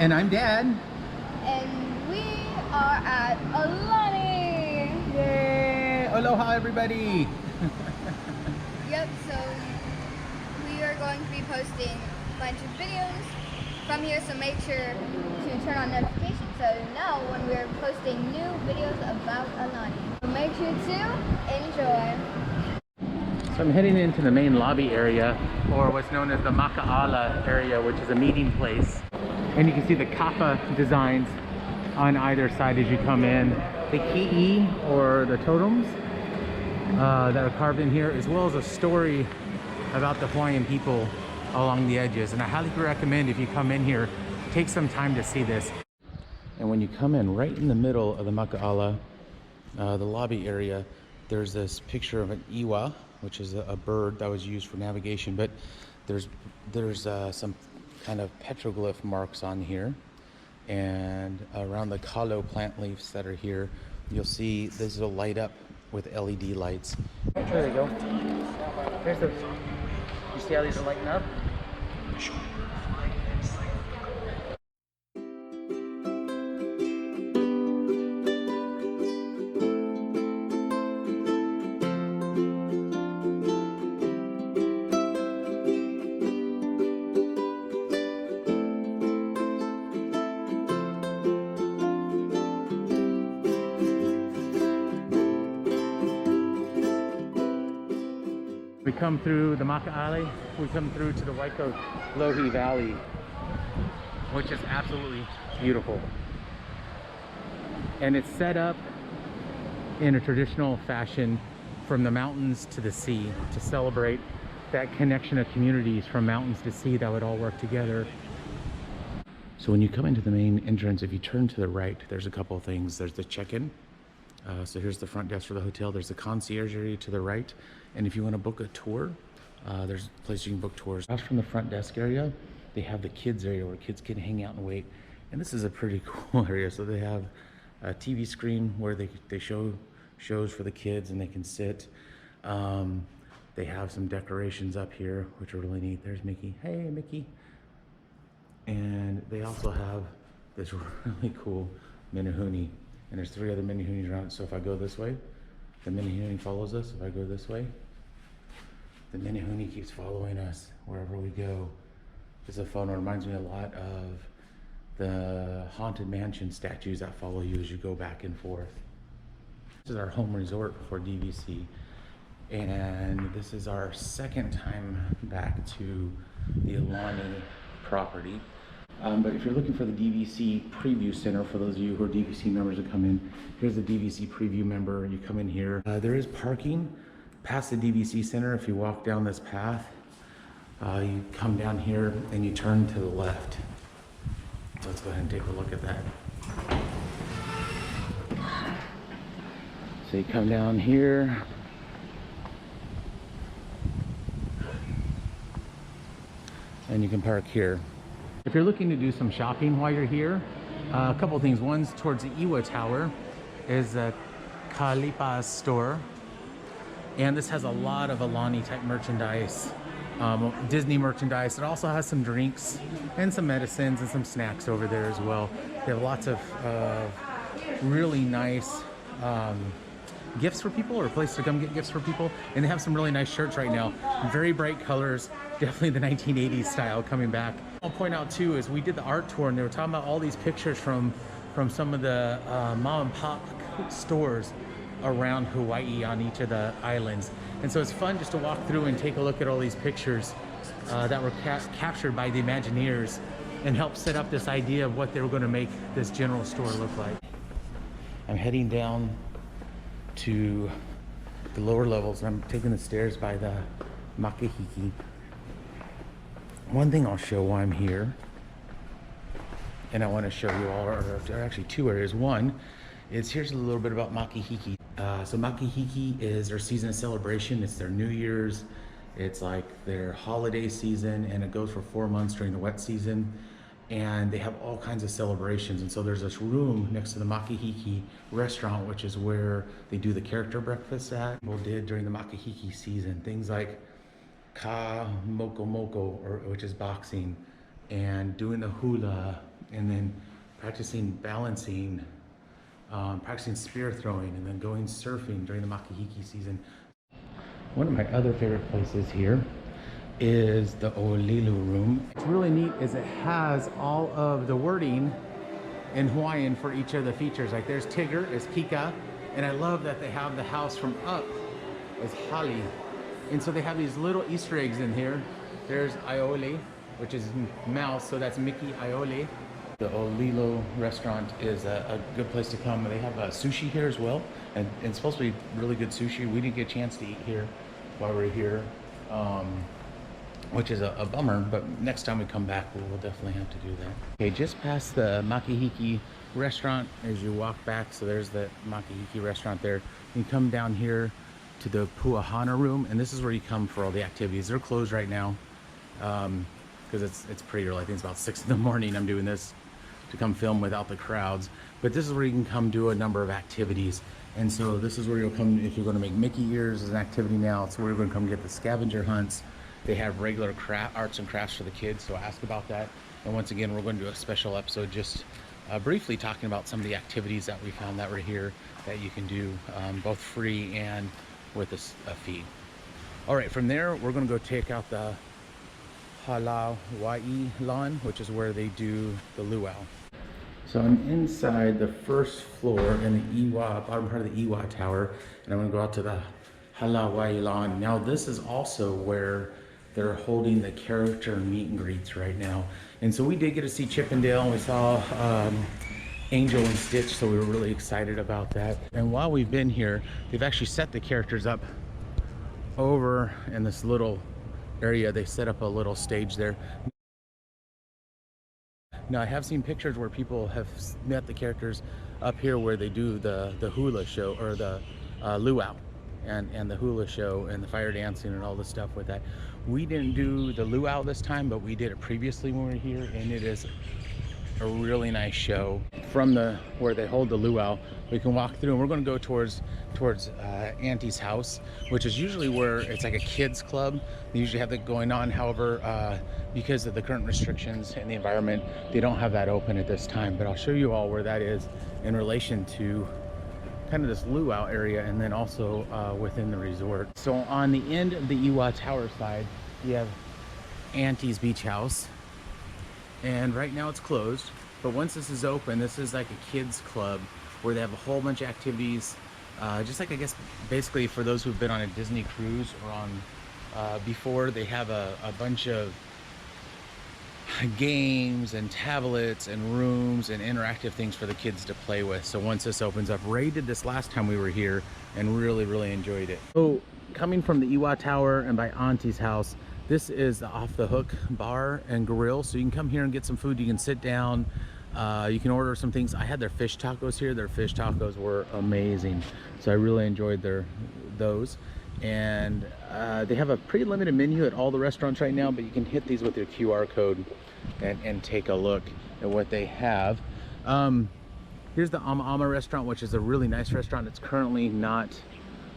And I'm Dad. And we are at Aulani. Yay! Aloha, everybody. Yep, so we are going to be posting a bunch of videos from here, so make sure to turn on notifications so you know when we're posting new videos about Aulani. So make sure to enjoy. So I'm heading into the main lobby area, or what's known as the Maka'ala area, which is a meeting place. And you can see the kappa designs on either side as you come in. The ki'i, or the totems that are carved in here, as well as a story about the Hawaiian people along the edges. And I highly recommend, if you come in here, take some time to see this. And when you come in, right in the middle of the Maka'ala, the lobby area, there's this picture of an iwa, which is a bird that was used for navigation, but there's some kind of petroglyph marks on here, and around the kalo plant leaves that are here, you'll see this will light up with LED lights. There they go. There's the. You see how these are lighting up? We come through the Maka'ala, we come through to the Waikolohi Valley, which is absolutely beautiful. And it's set up in a traditional fashion from the mountains to the sea to celebrate that connection of communities from mountains to sea that would all work together. So when you come into the main entrance, if you turn to the right, there's a couple of things. There's the check-in. So here's the front desk for the hotel. There's the concierge area to the right. And if you want to book a tour, there's a place you can book tours. Across from the front desk area, they have the kids area where kids can hang out and wait. And this is a pretty cool area. So they have a TV screen where they show shows for the kids and they can sit. They have some decorations up here, which are really neat. There's Mickey. Hey, Mickey. And they also have this really cool Menehune. And there's 3 other Menehunes around. So if I go this way, the Menehune follows us. If I go this way, the Menehune keeps following us wherever we go. It's a fun one. It reminds me a lot of the Haunted Mansion statues that follow you as you go back and forth. This is our home resort for DVC. And this is our second time back to the Aulani property. But if you're looking for the DVC Preview Center, for those of you who are DVC members that come in, here's the DVC Preview member. You come in here. There is parking past the DVC Center. If you walk down this path, you come down here and you turn to the left. So let's go ahead and take a look at that. So you come down here. And you can park here. If you're looking to do some shopping while you're here, a couple things. One's towards the Iwa Tower is a Kalipa's store. And this has a lot of Aulani type merchandise, Disney merchandise. It also has some drinks and some medicines and some snacks over there as well. They have lots of really nice gifts for people, or a place to come get gifts for people. And they have some really nice shirts right now. Very bright colors, definitely the 1980s style coming back. I'll point out too is we did the art tour and they were talking about all these pictures from some of the mom and pop stores around Hawaii on each of the islands. And so it's fun just to walk through and take a look at all these pictures that were captured by the Imagineers and help set up this idea of what they were going to make this general store look like. I'm heading down to the lower levels. I'm taking the stairs by the Makahiki. One thing I'll show while I'm here, and I want to show you all, or there are actually 2 areas. One is, here's a little bit about Makahiki. So Makahiki is their season of celebration. It's their New Year's. It's like their holiday season, and it goes for 4 months during the wet season. And they have all kinds of celebrations. And so there's this room next to the Makahiki restaurant, which is where they do the character breakfast at. People did during the Makahiki season, things like ka moko moko, which is boxing, and doing the hula and then practicing balancing, practicing spear throwing, and then going surfing during the Makahiki season. One of my other favorite places here is the Olilu room. What's really neat is it has all of the wording in Hawaiian for each of the features. Like there's Tigger, is Kika, and I love that they have the house from up is Hali. And so they have these little Easter eggs in here. There's Aiole, which is mouse, so that's Mickey Aiole. The Olilu restaurant is a good place to come. They have sushi here as well, and it's supposed to be really good sushi. We didn't get a chance to eat here while we were here, which is a bummer, but next time we come back, we'll definitely have to do that. Okay, just past the Makahiki restaurant as you walk back, so there's the Makahiki restaurant there. You can come down here to the Puahana room, and this is where you come for all the activities. They're closed right now because it's pretty early. I think it's about 6 in the morning. I'm doing this to come film without the crowds, but this is where you can come do a number of activities. And so this is where you'll come if you're going to make Mickey ears as an activity now. It's where you're going to come get the scavenger hunts. They have regular arts and crafts for the kids, so ask about that. And once again, we're going to do a special episode just briefly talking about some of the activities that we found that were here that you can do both free and with a fee. All right, from there, we're going to go take out the Wailana, which is where they do the luau. So I'm inside the first floor in the Iwa, bottom part of the Iwa Tower, and I'm going to go out to the Wailana. Now this is also where they're holding the character meet and greets right now. And so we did get to see Chip and Dale, and we saw Angel and Stitch, so we were really excited about that. And while we've been here, they've actually set the characters up over in this little area. They set up a little stage there. Now I have seen pictures where people have met the characters up here where they do the hula show, or the luau, and the hula show and the fire dancing and all the stuff with that. We didn't do the luau this time, but we did it previously when we were here, and it is a really nice show. From where they hold the luau, we can walk through, and we're going to go towards Auntie's house, which is usually where it's like a kids club. They usually have that going on. However, because of the current restrictions and the environment, they don't have that open at this time. But I'll show you all where that is in relation to kind of this luau area, and then also within the resort. So on the end of the Iwa Tower side, you have Auntie's beach house, and right now it's closed, but once this is open, this is like a kids club where they have a whole bunch of activities, just like, I guess, basically for those who've been on a Disney cruise or on before. They have a bunch of games and tablets and rooms and interactive things for the kids to play with. So once this opens up, Rae did this last time we were here and really enjoyed it. So coming from the Iwa Tower and by Auntie's house, this is the Off the Hook bar and grill. So you can come here and get some food. You can sit down, you can order some things. I had their fish tacos here. Their fish tacos were amazing, so I really enjoyed those. And they have a pretty limited menu at all the restaurants right now, but you can hit these with your QR code and take a look at what they have. Here's the Ama restaurant, which is a really nice restaurant. It's currently not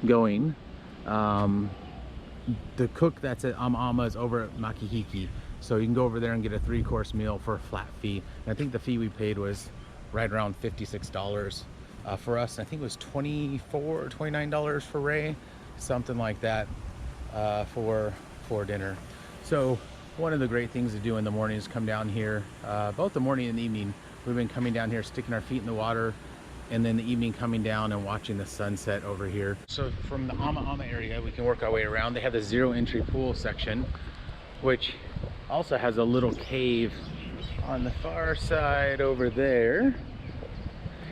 going. The cook that's at Ama is over at Makahiki, so you can go over there and get a 3-course meal for a flat fee. And I think the fee we paid was right around $56 for us. I think it was $24 or $29 for Rae, something like that, for dinner. So one of the great things to do in the morning is come down here, both the morning and the evening. We've been coming down here, sticking our feet in the water, and then the evening coming down and watching the sunset over here. So from the Ama area, we can work our way around. They have the 0 entry pool section, which also has a little cave on the far side over there.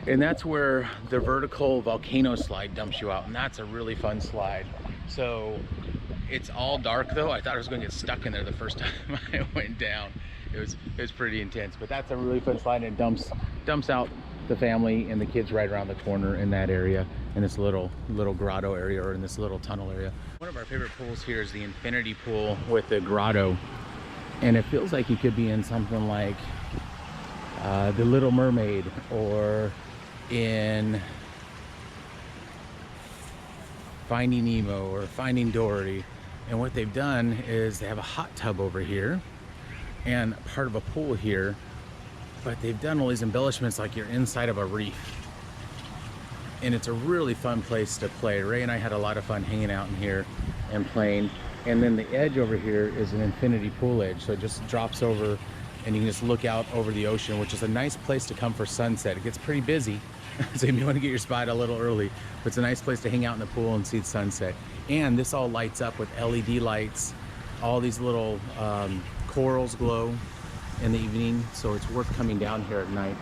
And that's where the vertical volcano slide dumps you out, and that's a really fun slide. So it's all dark though. I thought I was going to get stuck in there the first time I went down. It was pretty intense, but that's a really fun slide, and it dumps out the family and the kids right around the corner in that area, in this little grotto area, or in this little tunnel area. One of our favorite pools here is the infinity pool with the grotto, and it feels like you could be in something like The Little Mermaid, or in Finding Nemo or Finding Dory. And what they've done is they have a hot tub over here and part of a pool here but they've done all these embellishments like you're inside of a reef. And it's a really fun place to play. Ray and I had a lot of fun hanging out in here and playing. And then the edge over here is an infinity pool edge. So it just drops over and you can just look out over the ocean, which is a nice place to come for sunset. It gets pretty busy, so you want to get your spot a little early, but it's a nice place to hang out in the pool and see the sunset. And this all lights up with LED lights. All these little corals glow in the evening, so it's worth coming down here at night.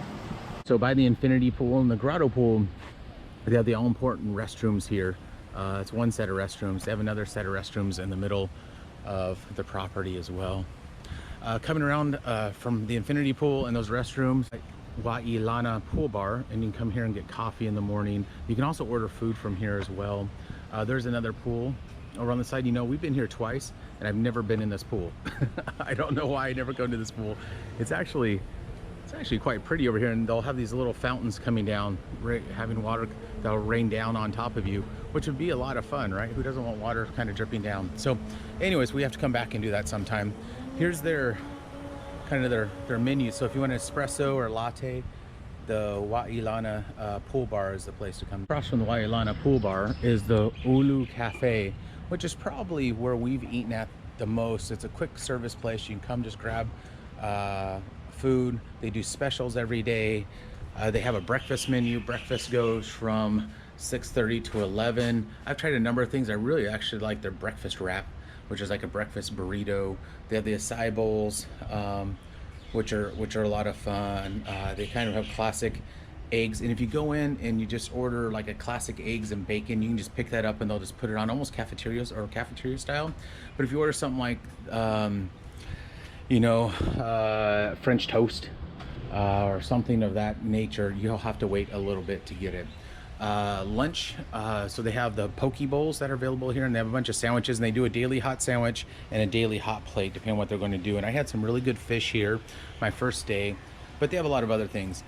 So by the infinity pool and the grotto pool, they have the all-important restrooms here. It's one set of restrooms. They have another set of restrooms in the middle of the property as well. Coming around from the infinity pool and those restrooms, Wailana pool bar, and you can come here and get coffee in the morning. You can also order food from here as well. There's another pool over on the side. You know, we've been here twice and I've never been in this pool. I don't know why I never go into this pool. It's actually quite pretty over here, and they'll have these little fountains coming down, having water that'll rain down on top of you, which would be a lot of fun, right? Who doesn't want water kind of dripping down? So anyways, we have to come back and do that sometime. Here's their kind of their menu. So if you want an espresso or latte, the Wailana pool bar is the place to come. Across from the Wailana pool bar is the Ulu Cafe, which is probably where we've eaten at the most. It's a quick service place. You can come just grab food. They do specials every day. They have a breakfast menu. Breakfast goes from 6:30 to 11. I've tried a number of things. I really actually like their breakfast wrap, which is like a breakfast burrito. They have the acai bowls, which are a lot of fun. They kind of have classic eggs, and if you go in and you just order like a classic eggs and bacon, you can just pick that up and they'll just put it on, almost cafeteria style. But if you order something like French toast or something of that nature, you'll have to wait a little bit to get it. Lunch, so they have the poke bowls that are available here, and they have a bunch of sandwiches, and they do a daily hot sandwich and a daily hot plate depending on what they're going to do. And I had some really good fish here my first day, but they have a lot of other things.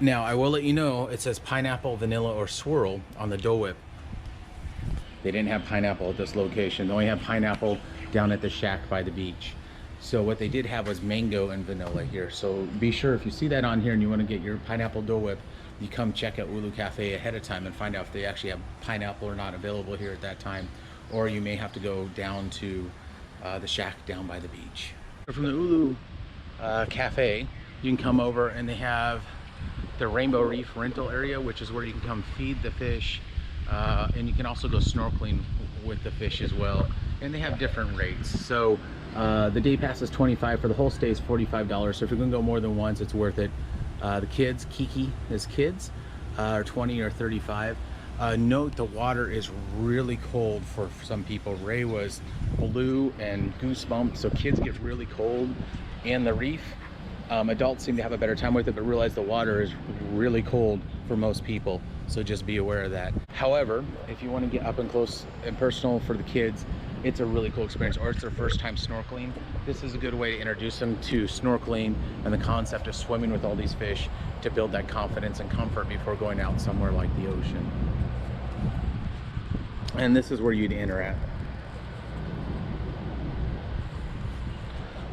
Now I will let you know, it says pineapple, vanilla, or swirl on the Dole Whip. They didn't have pineapple at this location. They only have pineapple down at the shack by the beach. So what they did have was mango and vanilla here. So be sure, if you see that on here and you want to get your pineapple Dole Whip, you come check out Ulu Cafe ahead of time and find out if they actually have pineapple or not available here at that time. Or you may have to go down to the shack down by the beach. From the Ulu Cafe, you can come over and they have the Rainbow Reef rental area, which is where you can come feed the fish. And you can also go snorkeling with the fish as well. And they have different rates. So the day pass is $25, for the whole stay is $45. So if you're gonna go more than once, it's worth it. The kids, Kiki is kids, are 20 or 35. Note the water is really cold for some people. Ray was blue and goosebumped, so kids get really cold. And the reef, adults seem to have a better time with it, but realize the water is really cold for most people. So just be aware of that. However, if you want to get up and close and personal for the kids, it's a really cool experience, or it's their first time snorkeling. This is a good way to introduce them to snorkeling and the concept of swimming with all these fish, to build that confidence and comfort before going out somewhere like the ocean. And this is where you'd enter at.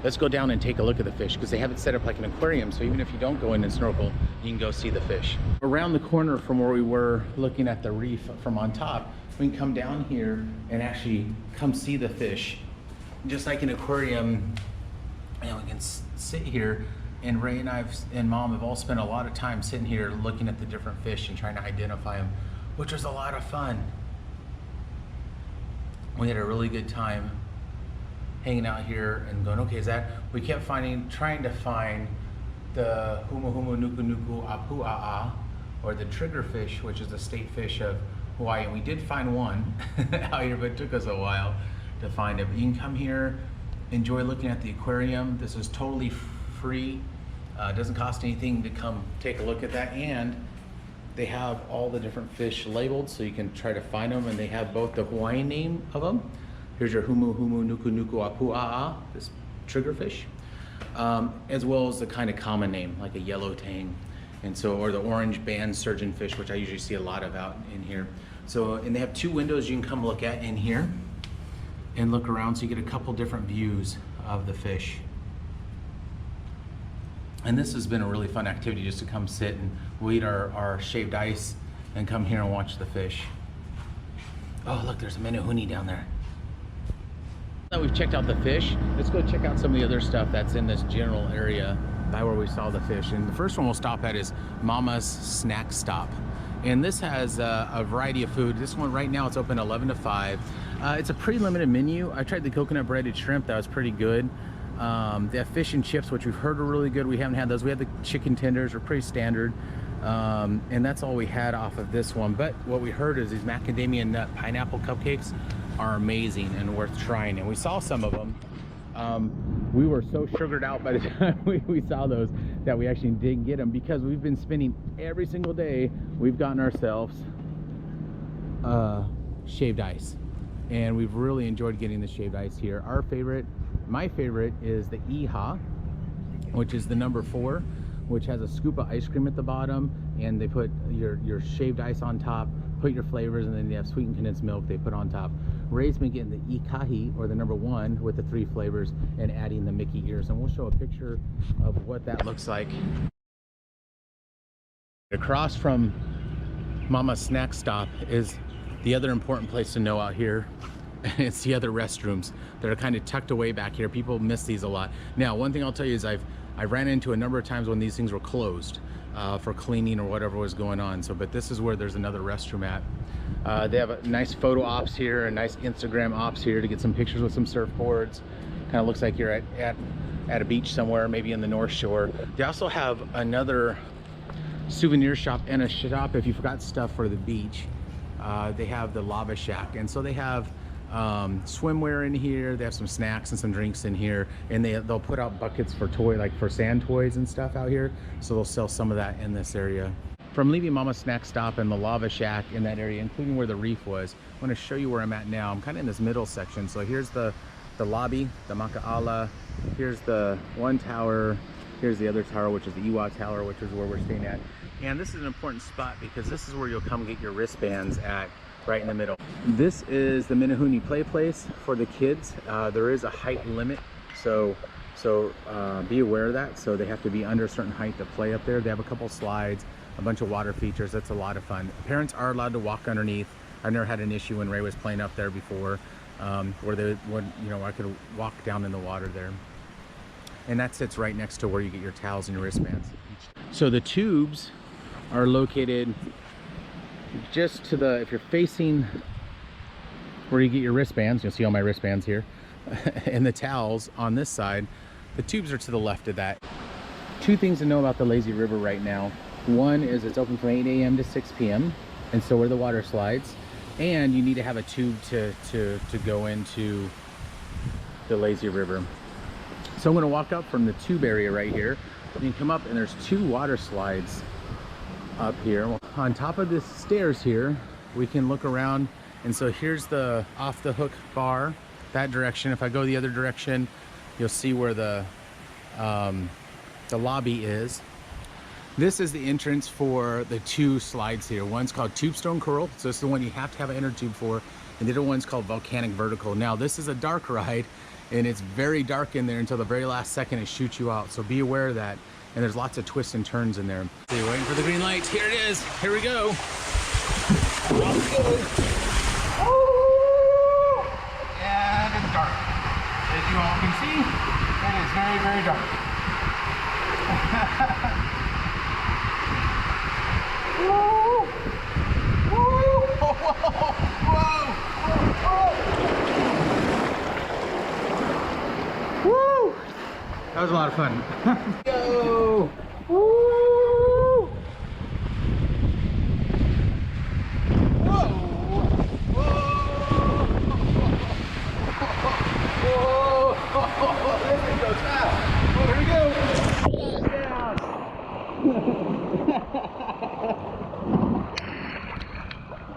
Let's go down and take a look at the fish, because they have it set up like an aquarium, so even if you don't go in and snorkel, you can go see the fish. Around the corner from where we were looking at the reef from on top, we can come down here and actually come see the fish. Just like an aquarium, you know, we can sit here, and Ray and and Mom have all spent a lot of time sitting here looking at the different fish and trying to identify them, which was a lot of fun. We had a really good time hanging out here and going, okay, we kept trying to find the humu humu nuku nuku apua'a, or the triggerfish, which is the state fish of Hawaii. And we did find one out here, but it took us a while to find it. But you can come here, enjoy looking at the aquarium. This is totally free. It doesn't cost anything to come take a look at that. And they have all the different fish labeled, so you can try to find them. And they have both the Hawaiian name of them. Here's your humu humu nuku nuku apua'a, this triggerfish, as well as the kind of common name, like a yellow tang, and so, or the orange band surgeonfish, which I usually see a lot of out in here. So, and they have two windows you can come look at in here and look around, so you get a couple different views of the fish. And this has been a really fun activity, just to come sit and we'll eat our shaved ice and come here and watch the fish. Oh, look, there's a Menehune down there. Now we've checked out the fish, let's go check out some of the other stuff that's in this general area by where we saw the fish. And the first one we'll stop at is Mama's Snack Stop. And this has a variety of food. This one right now, it's open 11 to 5. It's a pretty limited menu. I tried the coconut breaded shrimp, that was pretty good. They have fish and chips, which we've heard are really good. We haven't had those. We had the chicken tenders, are pretty standard. And that's all we had off of this one. But what we heard is these macadamia nut pineapple cupcakes are amazing and worth trying. And we saw some of them. We were so sugared out by the time we saw those that we actually didn't get them, because we've been spending every single day, we've gotten ourselves shaved ice. And we've really enjoyed getting the shaved ice here. My favorite is the Iha, which is the number 4, which has a scoop of ice cream at the bottom, and they put your shaved ice on top, put your flavors, and then they have sweetened condensed milk they put on top. Ray's been getting the Ikahi, or the number 1, with the 3 flavors, and adding the Mickey ears. And we'll show a picture of what that looks like. Across from Mama's Snack Stop is the other important place to know out here. It's the other restrooms that are kind of tucked away back here. People miss these a lot. Now, one thing I'll tell you is I ran into a number of times when these things were closed for cleaning or whatever was going on. But this is where there's another restroom at. They have a nice photo ops here, a nice Instagram ops here to get some pictures with some surfboards. Kind of looks like you're at a beach somewhere, maybe in the North Shore. They also have another souvenir shop and a shop if you forgot stuff for the beach. They have the Lava Shack, and so they have swimwear in here. They have some snacks and some drinks in here, and they'll put out buckets for for sand toys and stuff out here, so they'll sell some of that in this area. From leaving Mama's Snack Stop and the Lava Shack in that area, including where the reef was, I want to show you where I'm at now. I'm kind of in this middle section. So here's the lobby, the Maka'ala. Here's the one tower. Here's the other tower, which is the Iwa Tower, which is where we're staying at. And this is an important spot because this is where you'll come get your wristbands at, right in the middle. This is the Menehune play place for the kids. There is a height limit, so be aware of that. So they have to be under a certain height to play up there. They have a couple slides, a bunch of water features. That's a lot of fun. Parents are allowed to walk underneath. I've never had an issue when Ray was playing up there before, where I could walk down in the water there. And that sits right next to where you get your towels and your wristbands. So the tubes are located just to the, if you're facing where you get your wristbands, you'll see all my wristbands here, and the towels on this side, the tubes are to the left of that. 2 things to know about the lazy river right now. One is it's open from 8 a.m. to 6 p.m. and so are the water slides, and you need to have a tube to go into the lazy river. So I'm going to walk up from the tube area right here. You can come up and there's 2 water slides up here. On top of the stairs here, we can look around, and so here's the off the hook bar, that direction. If I go the other direction, you'll see where the lobby is. This is the entrance for the 2 slides here. One's called Tubestone Curl, so it's the one you have to have an inner tube for, and the other one's called Volcanic Vertical. Now this is a dark ride, and it's very dark in there until the very last second it shoots you out, so be aware of that. And there's lots of twists and turns in there. So you're waiting for the green light. Here it is. Here we go. Off we go. And it's dark. As you all can see, it is very, very dark. Woo! Woo! Whoa! Whoa! Woo! That was a lot of fun. Go! Woo! Whoa! Whoa! Whoa! This thing goes fast. Oh, here we go.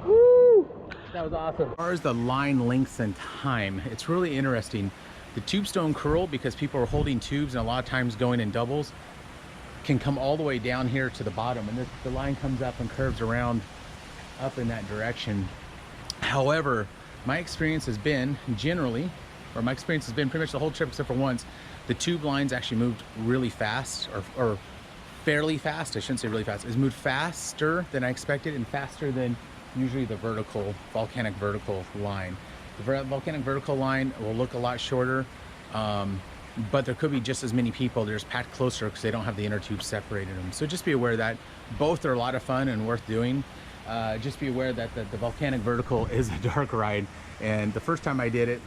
Woo! That was awesome. As far as the line lengths and time, it's really interesting. The Tubestone Curl, because people are holding tubes and a lot of times going in doubles, can come all the way down here to the bottom, and the line comes up and curves around up in that direction. However, my experience has been pretty much the whole trip except for once, The tube lines actually moved really fast, or fairly fast. I shouldn't say really fast. It's moved faster than I expected and faster than usually the volcanic vertical line. The volcanic vertical line will look a lot shorter, but there could be just as many people. They're just packed closer because they don't have the inner tube separating them. So just be aware that both are a lot of fun and worth doing. Just be aware that the volcanic vertical is a dark ride, and the first time I did it,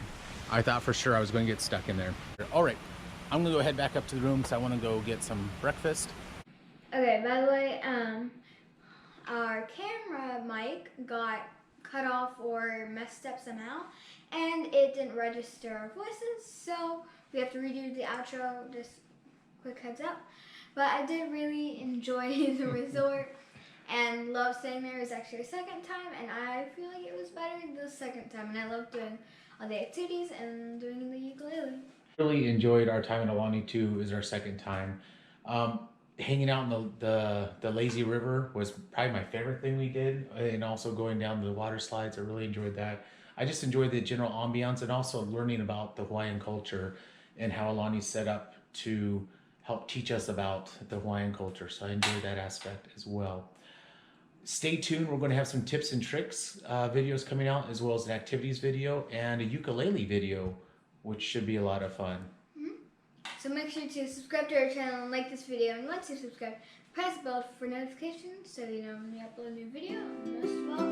I thought for sure I was going to get stuck in there. All right, I'm gonna go head back up to the room because I want to go get some breakfast. Okay, by the way, our camera mic got cut off or messed up somehow, and it didn't register our voices, so we have to redo the outro. Just quick heads up. But I did really enjoy the resort and love staying there. It was actually a second time, and I feel like it was better the second time, and I loved doing all the activities and doing the ukulele. Really enjoyed our time in Aulani too. Is our second time. Hanging out in the lazy river was probably my favorite thing we did, and also going down the water slides. I really enjoyed that. I just enjoyed the general ambiance and also learning about the Hawaiian culture and how Aulani's set up to help teach us about the Hawaiian culture. So I enjoyed that aspect as well. Stay tuned. We're going to have some tips and tricks videos coming out, as well as an activities video and a ukulele video, which should be a lot of fun. So make sure to subscribe to our channel and like this video, and once you subscribe, press the bell for notifications so you know when we upload a new video. And most of all,